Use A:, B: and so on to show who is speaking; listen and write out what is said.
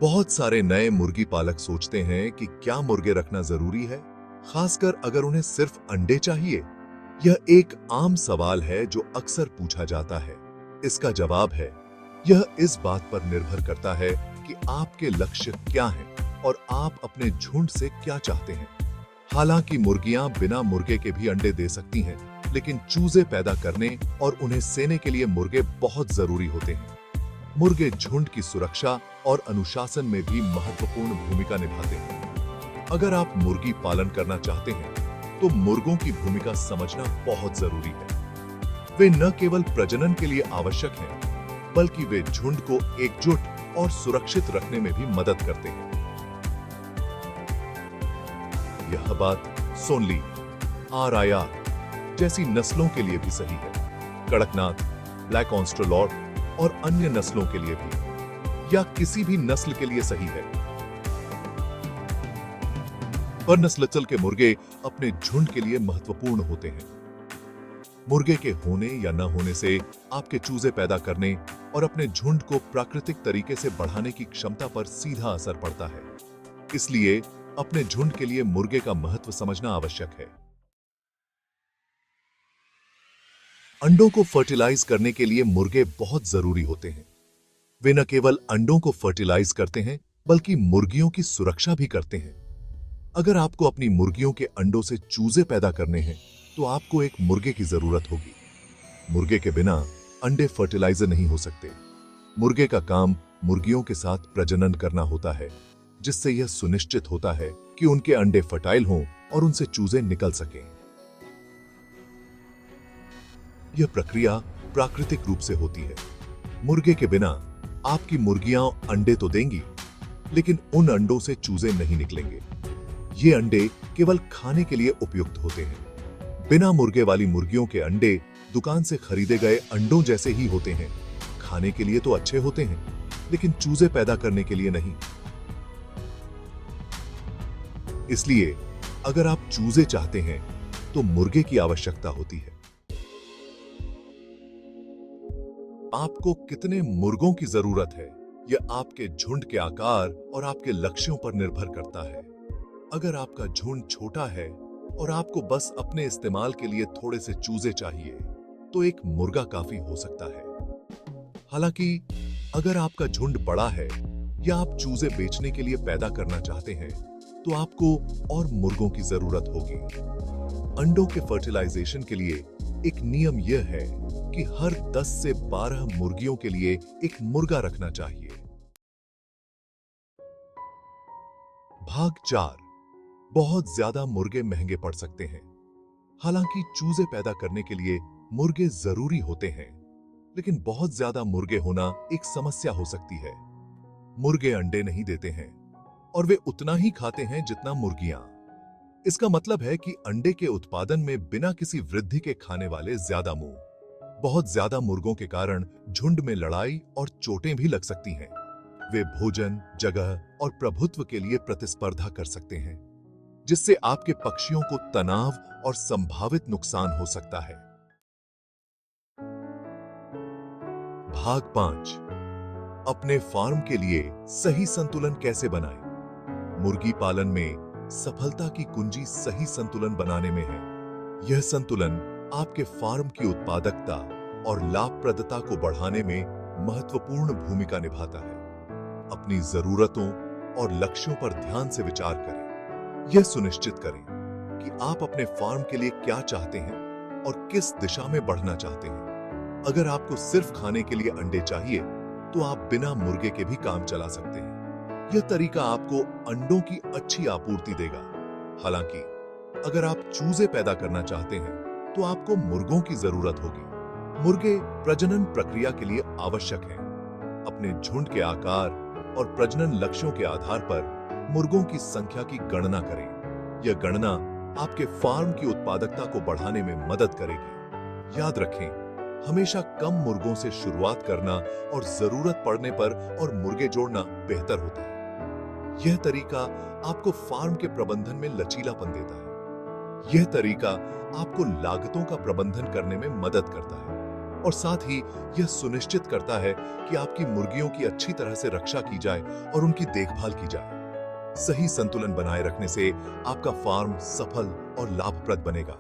A: बहुत सारे नए मुर्गी पालक सोचते हैं कि क्या मुर्गे रखना जरूरी है, खासकर अगर उन्हें सिर्फ अंडे चाहिए। यह एक आम सवाल है जो अक्सर पूछा जाता है। इसका जवाब है, यह इस बात पर निर्भर करता है कि आपके लक्ष्य क्या हैं और आप अपने झुंड से क्या चाहते हैं। हालांकि मुर्गियां बिना मुर्गे के भी अंडे दे सकती हैं, लेकिन चूजे पैदा करने और उन्हें सेने के लिए मुर्गे बहुत जरूरी होते हैं। मुर्गे झुंड की सुरक्षा और अनुशासन में भी महत्वपूर्ण भूमिका निभाते हैं। अगर आप मुर्गी पालन करना चाहते हैं, तो मुर्गों की भूमिका समझना बहुत जरूरी है। वे न केवल प्रजनन के लिए आवश्यक हैं, बल्कि वे झुंड को एकजुट और सुरक्षित रखने में भी मदद करते हैं। यह बात सोनली, RIR जैसी नस्लों के लिए भी सही है। कड़कनाथ, ब्लैक ऑस्ट्रेलॉट और अन्य नस्लों के लिए भी, या किसी भी नस्ल के लिए सही है। पर नस्ल के मुर्गे अपने झुंड के लिए महत्वपूर्ण होते हैं। मुर्गे के होने या न होने से आपके चूजे पैदा करने और अपने झुंड को प्राकृतिक तरीके से बढ़ाने की क्षमता पर सीधा असर पड़ता है। इसलिए अपने झुंड के लिए मुर्गे का महत्व समझना आवश्यक है। अंडों को फर्टिलाइज करने के लिए मुर्गे बहुत जरूरी होते हैं। वे न केवल अंडों को फर्टिलाइज करते हैं, बल्कि मुर्गियों की सुरक्षा भी करते हैं। अगर आपको अपनी मुर्गियों के अंडों से चूजे पैदा करने हैं, तो आपको एक मुर्गे की जरूरत होगी। मुर्गे के बिना अंडे फर्टिलाइजर नहीं हो सकते। मुर्गे का काम मुर्गियों के साथ प्रजनन करना होता है, जिससे यह सुनिश्चित होता है कि उनके अंडे फर्टाइल हों और उनसे चूजे निकल सकें। यह प्रक्रिया प्राकृतिक रूप से होती है। मुर्गे के बिना आपकी मुर्गियां अंडे तो देंगी, लेकिन उन अंडों से चूजे नहीं निकलेंगे। ये अंडे केवल खाने के लिए उपयुक्त होते हैं। बिना मुर्गे वाली मुर्गियों के अंडे दुकान से खरीदे गए अंडों जैसे ही होते हैं। खाने के लिए तो अच्छे होते हैं, लेकिन चूजे पैदा करने के लिए नहीं। इसलिए अगर आप चूजे चाहते हैं, तो मुर्गे की आवश्यकता होती है। आपको कितने मुर्गों की जरूरत है, यह आपके झुंड के आकार और आपके लक्ष्यों पर निर्भर करता है। अगर आपका झुंड छोटा है और आपको बस अपने इस्तेमाल के लिए थोड़े से चूजे चाहिए, तो एक मुर्गा काफी हो सकता है। हालांकि अगर आपका झुंड बड़ा है या आप चूजे बेचने के लिए पैदा करना चाहते हैं, तो आपको और मुर्गों की जरूरत होगी। अंडों के फर्टिलाइजेशन के लिए एक नियम यह है कि हर 10 से 12 मुर्गियों के लिए एक मुर्गा रखना चाहिए। भाग 4, बहुत ज्यादा मुर्गे महंगे पड़ सकते हैं। हालांकि चूजे पैदा करने के लिए मुर्गे जरूरी होते हैं, लेकिन बहुत ज्यादा मुर्गे होना एक समस्या हो सकती है। मुर्गे अंडे नहीं देते हैं और वे उतना ही खाते हैं जितना मुर्गियां। इसका मतलब है कि अंडे के उत्पादन में बिना किसी वृद्धि के खाने वाले ज्यादा मुंह। बहुत ज्यादा मुर्गों के कारण झुंड में लड़ाई और चोटें भी लग सकती हैं। वे भोजन, जगह और प्रभुत्व के लिए प्रतिस्पर्धा कर सकते हैं, जिससे आपके पक्षियों को तनाव और संभावित नुकसान हो सकता है। भाग 5, अपने फार्म के लिए सही संतुलन कैसे बनाएं? मुर्गी पालन में सफलता की कुंजी सही संतुलन बनाने में है। यह संतुलन आपके फार्म की उत्पादकता और लाभप्रदता को बढ़ाने में महत्वपूर्ण भूमिका निभाता है। अपनी जरूरतों और लक्ष्यों पर ध्यान से विचार करें। यह सुनिश्चित करें कि आप अपने फार्म के लिए क्या चाहते हैं और किस दिशा में बढ़ना चाहते हैं। अगर आपको सिर्फ खाने के लिए अंडे चाहिए, तो आप बिना मुर्गे के भी काम चला सकते हैं। यह तरीका आपको अंडों की अच्छी आपूर्ति देगा। हालांकि अगर आप चूजे पैदा करना चाहते हैं, तो आपको मुर्गों की जरूरत होगी। मुर्गे प्रजनन प्रक्रिया के लिए आवश्यक हैं। अपने झुंड के आकार और प्रजनन लक्ष्यों के आधार पर मुर्गों की संख्या की गणना करें। यह गणना आपके फार्म की उत्पादकता को बढ़ाने में मदद करेगी। याद रखें, हमेशा कम मुर्गों से शुरुआत करना और जरूरत पड़ने पर और मुर्गे जोड़ना बेहतर होता है। यह तरीका आपको फार्म के प्रबंधन में लचीलापन देता है। यह तरीका आपको लागतों का प्रबंधन करने में मदद करता है। और साथ ही यह सुनिश्चित करता है कि आपकी मुर्गियों की अच्छी तरह से रक्षा की जाए और उनकी देखभाल की जाए। सही संतुलन बनाए रखने से आपका फार्म सफल और लाभप्रद बनेगा।